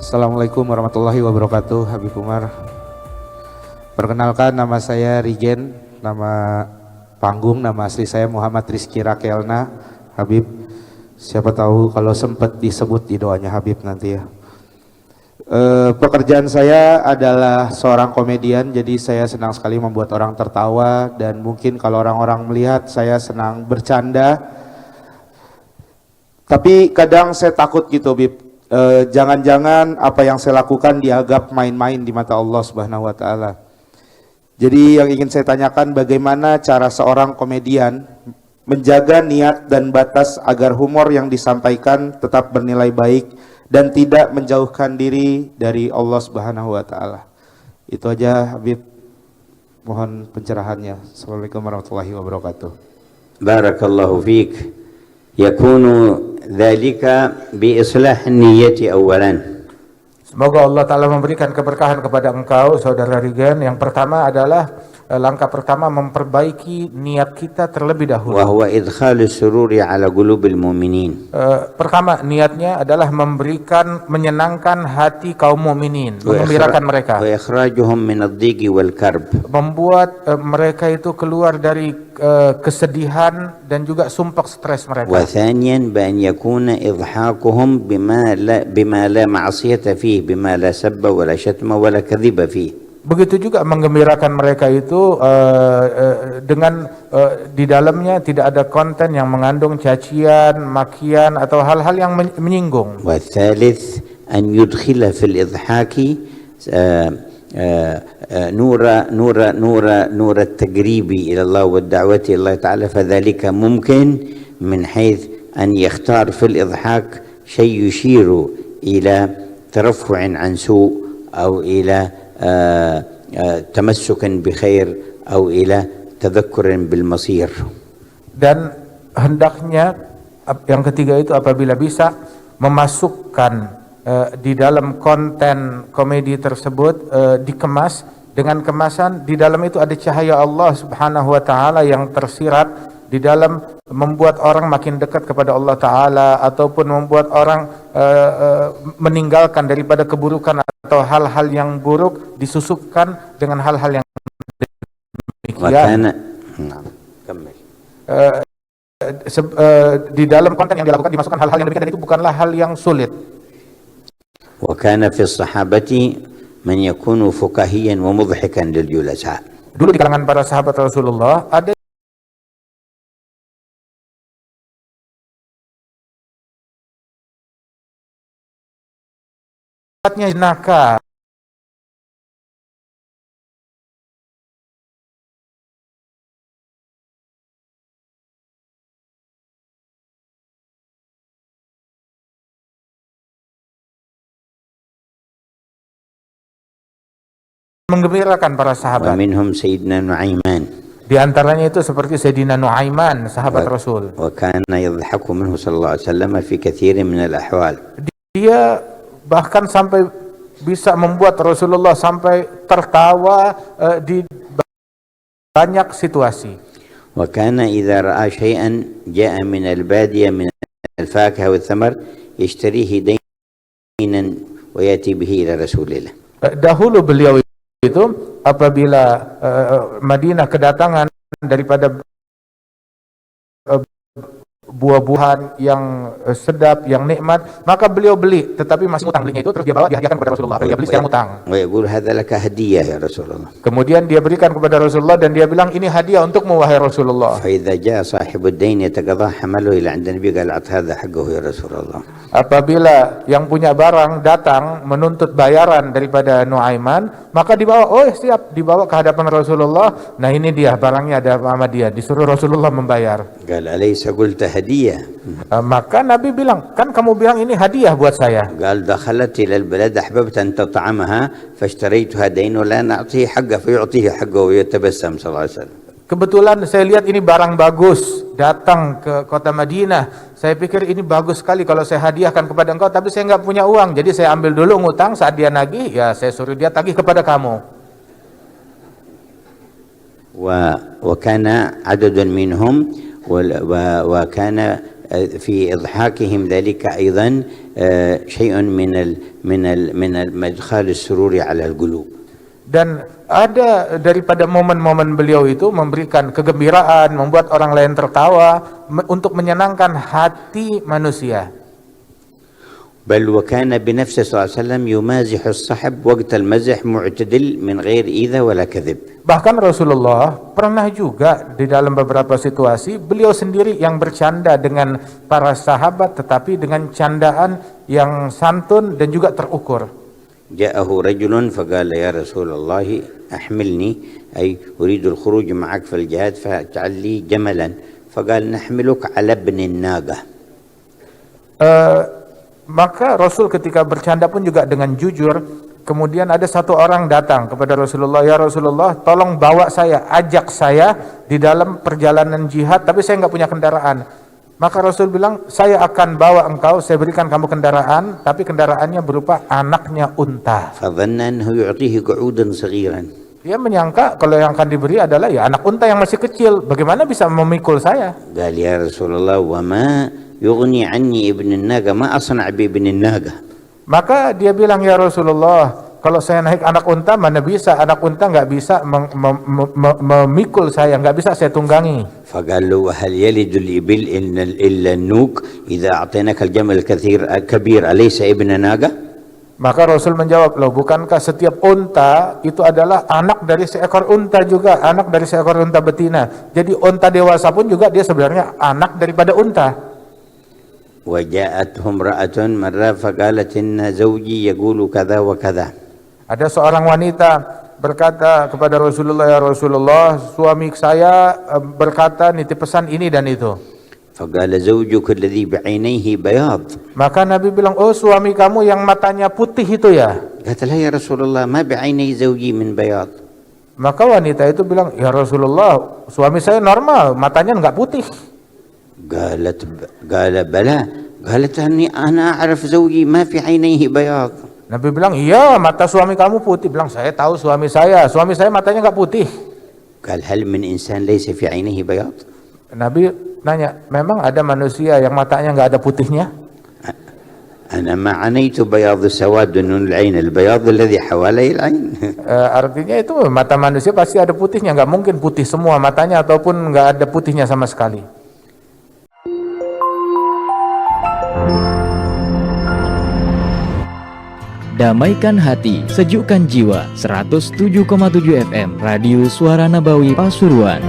Assalamualaikum warahmatullahi wabarakatuh. Habib Umar. Perkenalkan, nama saya Rigen, nama panggung, nama asli saya Muhammad Rizky Rakelna. Habib, siapa tahu kalau sempat disebut di doanya Habib nanti ya. Pekerjaan saya adalah seorang komedian, jadi saya senang sekali membuat orang tertawa, dan mungkin kalau orang-orang melihat saya senang bercanda. Tapi kadang saya takut gitu, Habib. Jangan-jangan apa yang saya lakukan dianggap main-main di mata Allah Subhanahu wa Ta'ala. Jadi yang ingin saya tanyakan, bagaimana cara seorang komedian menjaga niat dan batas agar humor yang disampaikan tetap bernilai baik dan tidak menjauhkan diri dari Allah Subhanahu wa Ta'ala. Itu aja Habib, mohon pencerahannya. Assalamualaikum warahmatullahi wabarakatuh. Barakallahu fiik. Yakunu dzalika bi islah niyyati awalan. Semoga Allah Ta'ala memberikan keberkahan kepada engkau, Saudara Rigen. Yang pertama adalah langkah pertama memperbaiki niat kita terlebih dahulu. Wa huwa idkhalus sururi ala qulubil mu'minin. Pertama, niatnya adalah menyenangkan hati kaum mukminin, menggembirakan mereka. Wa ikhrajuhum min ad-dhiqi wal karb. Membuat mereka itu keluar dari kesedihan dan juga sumpek stres mereka. Wa thaniyan bi an yakuna idhaquhum bima la ma'siyata fihi, bima la sabba wa la shatma wa la kadhiba fihi. Begitu juga menggembirakan mereka itu dengan di dalamnya tidak ada konten yang mengandung cacian, makian atau hal-hal yang menyinggung. Wa thalith an yudkhila fil idhaki نور التقريب إلى الله والدعوة إلى الله تعالى، فذلك ممكن من حيث أن يختار في الإضحاك شيء يشير إلى ترفع عن سوء أو إلى تمسك بخير أو إلى تذكر بالمصير. Dan hendaknya yang ketiga itu apabila bisa memasukkan di dalam konten komedi tersebut dikemas dengan kemasan di dalam itu ada cahaya Allah Subhanahu wa Ta'ala yang tersirat di dalam membuat orang makin dekat kepada Allah Ta'ala, ataupun membuat orang meninggalkan daripada keburukan atau hal-hal yang buruk, disusupkan dengan hal-hal yang demikian. Di dalam konten yang dilakukan dimasukkan hal-hal yang demikian, dan itu bukanlah hal yang sulit. وكان في الصحابة من يكون فكاهيا ومضحكا للجلساء. Dulu di kalangan para sahabat Rasulullah ada nakal. Menggembirakan para sahabat. ومنهم سيدنا نعيمان. Di antaranya itu seperti Sayyidina Nuaiman, sahabat Rasul. وكان يضحك منه صلى الله عليه وسلم في كثير من الأحوال. Dia bahkan sampai bisa membuat Rasulullah sampai tertawa di banyak situasi. وكان إذا رأى شيئا جاء من البادية من الفاكهة والثمر يشتريه دينا ويأتي به إلى رسول الله. Dahulu beliau itu apabila Madinah kedatangan daripada buah-buahan yang sedap, yang nikmat, maka beliau beli, tetapi masih utang belinya itu, terus dia bawa dihadiahkan kepada Rasulullah. Dia beli secara utang. Kemudian dia berikan kepada Rasulullah dan dia bilang, ini hadiah untukmu wahai Rasulullah. Apabila yang punya barang datang menuntut bayaran daripada Nuaiman, maka dibawa, oh siap, dibawa ke hadapan Rasulullah. Nah ini dia barangnya, ada sama dia, disuruh Rasulullah membayar. هدية. Maka Nabi bilang, kan kamu bilang ini hadiah buat saya. قال دخلت إلى البلد أحببت أن تطعمها فاشتريتها دين ولا نعطيه حقه فيعطيه حقه ويتبسم صلى الله عليه وسلم. Kebetulan saya lihat ini barang bagus, datang ke kota Madinah. Saya pikir ini bagus sekali kalau saya hadiahkan kepada engkau, tapi saya nggak punya uang. Jadi saya ambil dulu ngutang, saat dia nagih, ya saya suruh dia tagih kepada kamu. وكان عدد منهم وكان في إضحاكهم ذلك أيضا شيء من إدخال السرور على القلوب. Dan ada daripada momen-momen beliau itu memberikan kegembiraan, membuat orang lain tertawa, untuk menyenangkan hati manusia. بل وكان بنفسه صلى الله عليه وسلم يمازح الصحب وقت المزح معتدل من غير إيذاء ولا كذب. Bahkan Rasulullah pernah juga di dalam beberapa situasi beliau sendiri yang bercanda dengan para sahabat, tetapi dengan candaan yang santun dan juga terukur. جاءه رجل فقال يا رسول الله أحملني أي أريد الخروج معك في الجهاد فاجعل لي جملا فقال نحملك على ابن الناقة. Maka Rasul ketika bercanda pun juga dengan jujur. Kemudian ada satu orang datang kepada Rasulullah, ya Rasulullah, tolong bawa saya, ajak saya di dalam perjalanan jihad, tapi saya nggak punya kendaraan. Maka Rasul bilang, saya akan bawa engkau, saya berikan kamu kendaraan, tapi kendaraannya berupa anaknya unta. فظن أنه يعطيه قعودا صغيرا. Dia menyangka kalau yang akan diberi adalah ya anak unta yang masih kecil, bagaimana bisa memikul saya? قال يا رسول الله وما يغني عني ابن الناقة ما أصنع بابن الناقة. Maka dia bilang, ya Rasulullah, kalau saya naik anak unta mana bisa, anak unta nggak bisa memikul saya, nggak bisa saya tunggangi. فقال له هل يلد الإبل إلا النوق إذا أعطيناك الجمل كبير أليس ابن ناقة؟ Maka Rasul menjawab, loh bukankah setiap unta itu adalah anak dari seekor unta juga, anak dari seekor unta betina. Jadi unta dewasa pun juga dia sebenarnya anak daripada unta. وجاءته امرأة مرة فقالت إن زوجي يقول كذا وكذا. Ada seorang wanita berkata kepada Rasulullah, ya Rasulullah, suami saya berkata nitip pesan ini dan itu. فقال زوجك الذي بعينيه بياض. Maka Nabi bilang, oh suami kamu yang matanya putih itu ya? قالت له يا رسول الله ما بعيني زوجي من بياض. Maka wanita itu bilang, ya Rasulullah, suami saya normal, matanya enggak putih. قال بلى. قالت أنا أعرف زوجي ما في عينيه بياض. Nabi bilang, iya mata suami kamu putih. Bilang, saya tahu suami saya matanya enggak putih. قال هل من إنسان ليس في عينيه بياض؟ Nabi nanya, memang ada manusia yang matanya enggak ada putihnya? أنا ما عنيت بياض سواد من العين البياض الذي حوالي العين. Artinya itu mata manusia pasti ada putihnya, enggak mungkin putih semua matanya ataupun enggak ada putihnya sama sekali. Damaikan hati, sejukkan jiwa. 107,7 FM Radio Suara Nabawi Pasuruan.